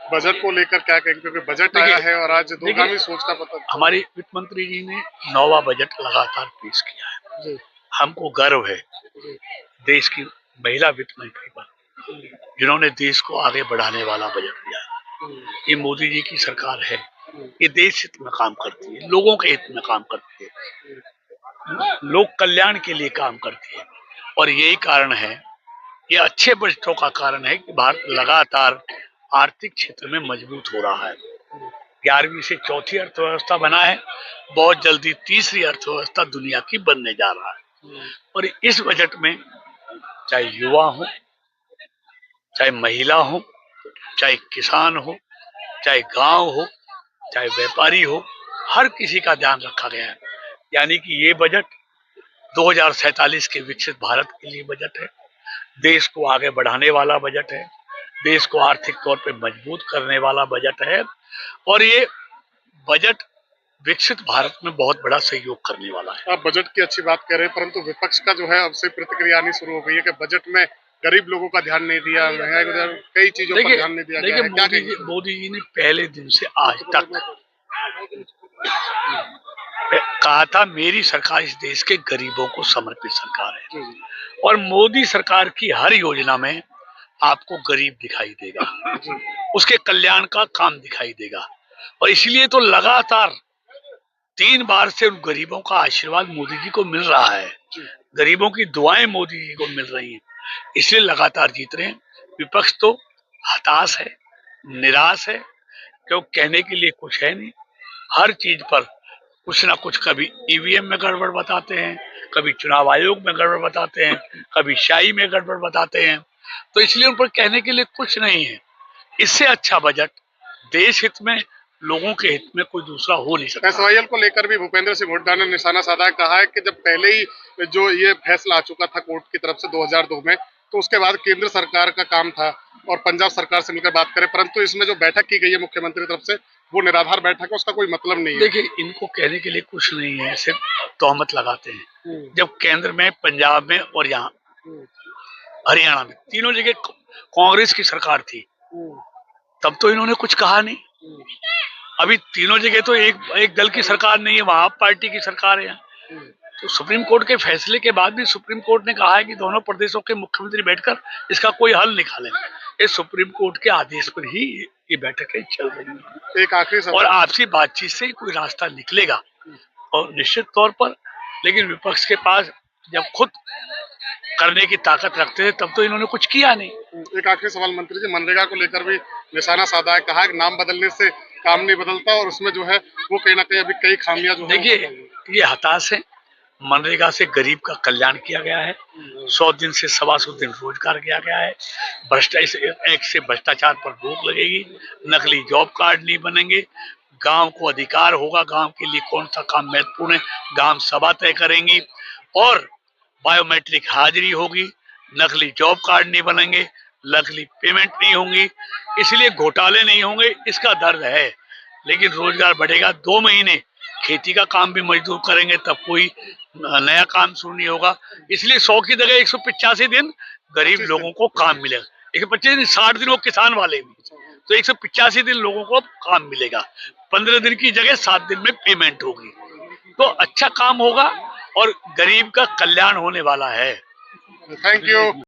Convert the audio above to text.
Budget को लेकर क्या कहेंगे, क्योंकि बजट आया है और आज दूरगामी सोच का पता। हमारी वित्त मंत्री जी ने 9वां बजट लगातार पेश किया है। जी। हमको गर्व है देश की महिला वित्त मंत्री पर, जिन्होंने देश को आगे बढ़ाने वाला बजट दिया है। ये मोदी जी की सरकार है, ये देश हित में काम करती है, लोगों के हित में काम करती है, लोक कल्याण के लिए काम करती है। और यही कारण है, ये अच्छे बजटों का कारण है कि भारत लगातार आर्थिक क्षेत्र में मजबूत हो रहा है। 11वीं से चौथी अर्थव्यवस्था बना है, बहुत जल्दी तीसरी अर्थव्यवस्था दुनिया की बनने जा रहा है। और इस बजट में चाहे युवा हो, चाहे महिला हो, चाहे किसान हो, चाहे गांव हो, चाहे व्यापारी हो, हर किसी का ध्यान रखा गया है। यानी कि ये बजट 2047 के विकसित भारत के लिए बजट है, देश को आगे बढ़ाने वाला बजट है, देश को आर्थिक तौर पे मजबूत करने वाला बजट है। और ये बजट विकसित भारत में बहुत बड़ा सहयोग करने वाला है। आप बजट की अच्छी बात कर रहे हैं, परंतु विपक्ष का जो है अब से प्रतिक्रिया आनी शुरू हो गई है कि बजट में गरीब लोगों का ध्यान नहीं दिया, महंगाई कई चीजों पर ध्यान नहीं दिया गया है। देखिए, मोदी जी ने पहले दिन से आज तक कहा था, मेरी सरकार इस देश के गरीबों को समर्पित सरकार है। और मोदी सरकार की हर योजना में आपको गरीब दिखाई देगा, उसके कल्याण का काम दिखाई देगा। और इसलिए तो लगातार 3 बार से उन गरीबों का आशीर्वाद मोदी जी को मिल रहा है, गरीबों की दुआएं मोदी जी को मिल रही हैं, इसलिए लगातार जीत रहे हैं। विपक्ष तो हताश है, निराश है, क्यों कहने के लिए कुछ है नहीं। हर चीज पर कुछ ना कुछ, कभी ईवीएम में गड़बड़ बताते हैं, कभी चुनाव आयोग में गड़बड़ बताते हैं, कभी शाही में गड़बड़ बताते हैं, तो इसलिए उन पर कहने के लिए कुछ नहीं है। इससे अच्छा बजट देश हित में, लोगों के हित में कोई दूसरा हो नहीं सकता। एसवाईएल को लेकर भी भूपेंद्र सिंह हुड्डा ने निशाना साधा है, कहा है कि जब पहले ही जो ये फैसला आ चुका था कोर्ट की तरफ से 2002 में, तो उसके बाद केंद्र सरकार का काम था और पंजाब सरकार से मिलकर बात करें, परंतु इसमें जो बैठक की गई है मुख्यमंत्री की तरफ से, वो निराधार बैठक है, उसका कोई मतलब नहीं है। देखिए, इनको कहने के लिए कुछ नहीं है, सिर्फ तोहमत लगाते हैं। जब केंद्र में, पंजाब में और यहाँ हरियाणा में तीनों जगह कांग्रेस की सरकार थी, तब तो इन्होंने कुछ कहा नहीं। अभी तीनों जगह तो एक दल की सरकार नहीं है, वहां पार्टी की सरकार है। तो सुप्रीम कोर्ट के फैसले के बाद भी सुप्रीम कोर्ट ने कहा है कि दोनों प्रदेशों के मुख्यमंत्री बैठकर इसका कोई हल निकालें। इस सुप्रीम कोर्ट के आदेश पर ही ये बैठकें चल रही हैं। एक आखिरी सवाल, और आपसी बातचीत से ही कोई रास्ता निकलेगा, और निश्चित तौर पर। लेकिन विपक्ष के पास जब खुद करने की ताकत रखते थे, तब तो इन्होंने कुछ किया नहीं। एक आखिरी सवाल मंत्री जी, मनरेगा को लेकर भी निशाना साधा है, कहा कि नाम बदलने से काम नहीं बदलता और उसमें जो है वो कहीं ना कहीं अभी कई खामियां जो है। देखिए, ये हताश है। मनरेगा से गरीब का कल्याण किया गया है, 100 दिन से 125 दिन रोजगार किया गया है। भ्रष्टाचार पर रोक लगेगी, नकली जॉब कार्ड नहीं बनेंगे, गांव को अधिकार होगा, गांव के लिए कौन सा काम महत्वपूर्ण है, गांव सभा तय करेंगी। और बायोमेट्रिक हाजिरी होगी, नकली जॉब कार्ड नहीं बनेंगे, नकली पेमेंट नहीं होंगी, इसलिए घोटाले नहीं होंगे, इसका दर्द है। लेकिन रोजगार बढ़ेगा। 2 महीने खेती का काम भी मजदूर करेंगे, तब कोई नया काम शुरू नहीं होगा। इसलिए 100 की जगह 185 दिन गरीब लोगों को काम मिलेगा। 125 दिन, 60 दिन वो किसान वाले भी, तो 185 दिन लोगों को काम मिलेगा। 15 दिन की जगह 7 दिन में पेमेंट होगी, तो अच्छा काम होगा और गरीब का कल्याण होने वाला है। Thank you.